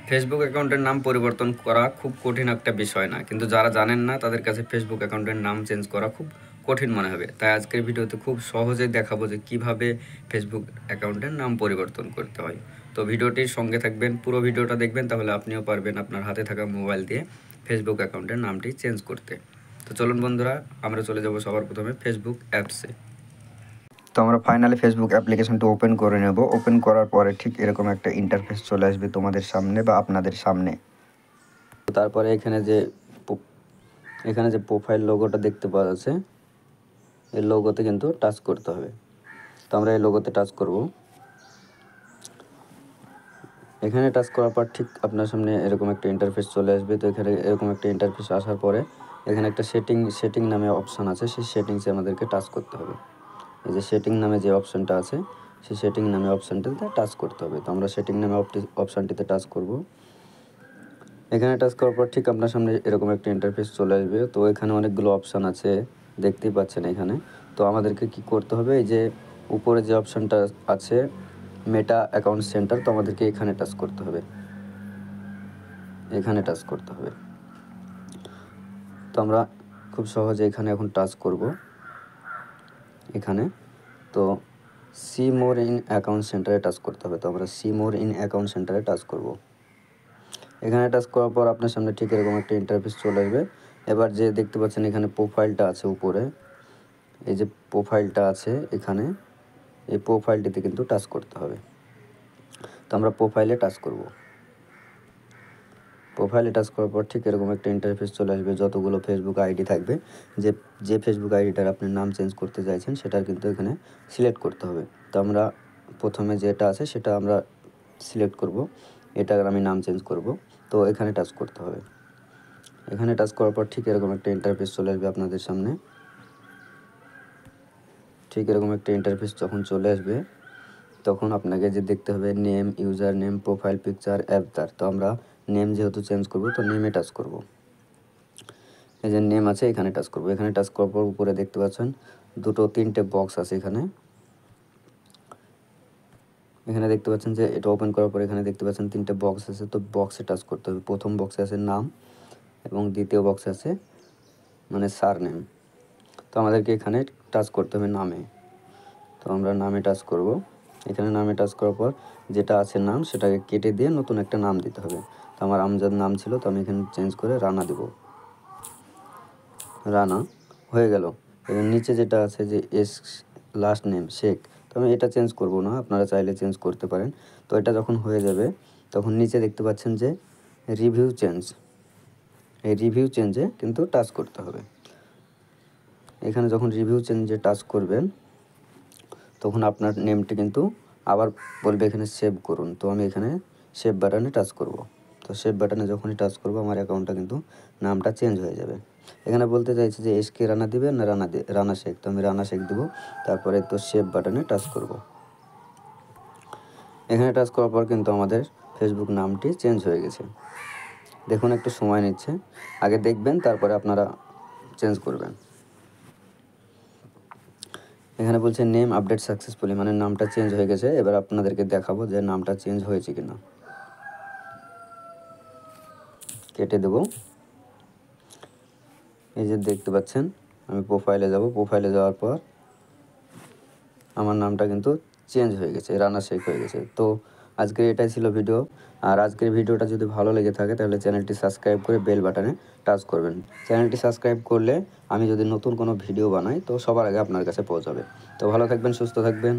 Facebook অ্যাকাউন্টের নাম পরিবর্তন করা খুব কঠিন একটা বিষয় না, কিন্তু যারা জানেন না তাদের কাছে ফেসবুক অ্যাকাউন্টের নাম চেঞ্জ করা খুব কঠিন মনে হবে। তাই আজকের ভিডিওতে খুব সহজেই দেখাবো যে কীভাবে ফেসবুক অ্যাকাউন্টের নাম পরিবর্তন করতে হয়। তো ভিডিওটির সঙ্গে থাকবেন, পুরো ভিডিওটা দেখবেন, তাহলে আপনিও পারবেন আপনার হাতে থাকা মোবাইল দিয়ে ফেসবুক অ্যাকাউন্টের নামটি চেঞ্জ করতে। তো চলুন বন্ধুরা, আমরা চলে যাব সবার প্রথমে ফেসবুক অ্যাপসে। তো আমরা ফাইনালি ফেসবুক অ্যাপ্লিকেশনটা ওপেন করে নেব। ওপেন করার পরে ঠিক এরকম একটা ইন্টারফেস চলে আসবে তোমাদের সামনে বা আপনাদের সামনে। তারপরে এখানে যে প্রোফাইল লোগোটা দেখতে পাওয়া যাচ্ছে, এই লোগোতে কিন্তু টাচ করতে হবে। তো আমরা এই লোগোতে টাচ করব। এখানে টাচ করার পর ঠিক আপনার সামনে এরকম একটা ইন্টারফেস চলে আসবে। তো এখানে এরকম একটা ইন্টারফেস আসার পরে এখানে একটা সেটিং নামে অপশান আছে, সেই সেটিংসে আমাদেরকে টাচ করতে হবে। এই যে সেটিং নামে যে অপশানটা আছে, সেই সেটিং নামে অপশানটিতে টাচ করতে হবে। তো আমরা সেটিং নামে অপশানটিতে টাচ করব। এখানে টাচ করার পর ঠিক আপনার সামনে এরকম একটা ইন্টারফেস চলে আসবে। তো এখানে অনেকগুলো অপশান আছে, দেখতেই পাচ্ছেন এখানে। তো আমাদেরকে কি করতে হবে, এই যে উপরে যে অপশানটা আছে মেটা অ্যাকাউন্ট সেন্টার, তো আমাদেরকে এখানে টাচ করতে হবে, এখানে টাচ করতে হবে। তো আমরা খুব সহজে এখানে এখন টাচ করব এখানে। তো সি মোর ইন অ্যাকাউন্ট সেন্টারে টাচ করতে হবে। তো আমরা সি মোর ইন অ্যাকাউন্ট সেন্টারে টাচ করব। এখানে টাচ করার পর আপনার সামনে ঠিক এরকম একটা ইন্টারফেস চলে আসবে। এবার যে দেখতে পাচ্ছেন এখানে প্রোফাইলটা আছে উপরে, এই যে প্রোফাইলটা আছে এখানে, এই প্রোফাইলটিতে কিন্তু টাচ করতে হবে। তো আমরা প্রোফাইলে টাচ করব। প্রোফাইলে টাচ করার পর ঠিক এরকম একটা ইন্টারফেস চলে আসবে। যতগুলো ফেসবুক আইডি থাকবে, যে ফেসবুক আইডিটার আপনি নাম চেঞ্জ করতে চাইছেন সেটার কিন্তু এখানে সিলেক্ট করতে হবে। তো আমরা প্রথমে যেটা আছে সেটা আমরা সিলেক্ট করব, এটার আমি নাম চেঞ্জ করব। তো এখানে টাচ করতে হবে। এখানে টাচ করার পর ঠিক এরকম একটা ইন্টারফেস চলে আসবে আপনাদের সামনে। ঠিক এরকম একটা ইন্টারফেস যখন চলে আসবে, তখন আপনাকে যে দেখতে হবে name, user name, profile picture, avatar. তো আমরা নেম যেহেতু চেঞ্জ করব, তো নেমে টাচ করব। এই যে নেম আছে, এখানে টাচ করব। এখানে টাচ করার পর উপরে দেখতে পাচ্ছেন তিনটে বক্স আছে এখানে। এখানে দেখতে পাচ্ছেন যে এটা ওপেন করার পর এখানে দেখতে পাচ্ছেন তিনটে বক্স আছে। তো বক্সে টাচ করতে হবে। প্রথম বক্সে আছে নাম এবং দ্বিতীয় বক্সে আছে মানে সার নেম। তো আমাদেরকে এখানে টাচ করতে হবে নামে। তো আমরা নামে টাচ করব। এখানে নামে টাচ করার পর যেটা আছে নাম, সেটাকে কেটে দিয়ে নতুন একটা নাম দিতে হবে। তো আমার আমজাদ নাম ছিল, তো আমি এখানে চেঞ্জ করে রানা দেব। রানা হয়ে গেল। এবার নিচে যেটা আছে যে লাস্ট নেম শেখ, তো আমি এটা চেঞ্জ করব না, আপনারা চাইলে চেঞ্জ করতে পারেন। তো এটা যখন হয়ে যাবে, তখন নিচে দেখতে পাচ্ছেন যে রিভিউ চেঞ্জ, এই রিভিউ চেঞ্জে কিন্তু টাচ করতে হবে। এখানে যখন রিভিউ চেঞ্জে টাচ করবেন, তখন আপনার নেমটি কিন্তু আবার বলবে এখানে সেভ করুন। তো আমি এখানে সেভ বাটনে টাচ করব। তো সেভ বাটনে যখনই টাচ করব, আমার অ্যাকাউন্টটা কিন্তু নামটা চেঞ্জ হয়ে যাবে। এখানে বলতে চাইছে যে এসকে রানা দিবেন না রানা শেখ, তো আমি রানা শেখ দেবো। তারপরে তো সেভ বাটনে টাচ করব। এখানে টাচ করার পর কিন্তু আমাদের ফেসবুক নামটি চেঞ্জ হয়ে গেছে। দেখুন একটু সময় নিচ্ছে, আগে দেখবেন তারপরে আপনারা চেঞ্জ করবেন। এখানে বলছে নেম আপডেট সাকসেসফুলি, মানে নামটা চেঞ্জ হয়ে গেছে। এবার আপনাদেরকে দেখাবো যে নামটা চেঞ্জ হয়েছে কিনা। কেটে দেব। এই যে দেখতে পাচ্ছেন, আমি প্রোফাইলে যাব। প্রোফাইলে যাওয়ার পর আমার নামটা কিন্তু চেঞ্জ হয়ে গেছে, রানা শেখ হয়ে গেছে। তো আজকের এটাই ছিল ভিডিও। আর আজকের ভিডিওটা যদি ভালো লেগে থাকে, তাহলে চ্যানেলটি সাবস্ক্রাইব করে বেল বাটনে টাচ করবেন। চ্যানেলটি সাবস্ক্রাইব করলে আমি যদি নতুন কোনো ভিডিও বানাই, তো সবার আগে আপনার কাছে পৌঁছাবে। তো ভালো থাকবেন, সুস্থ থাকবেন।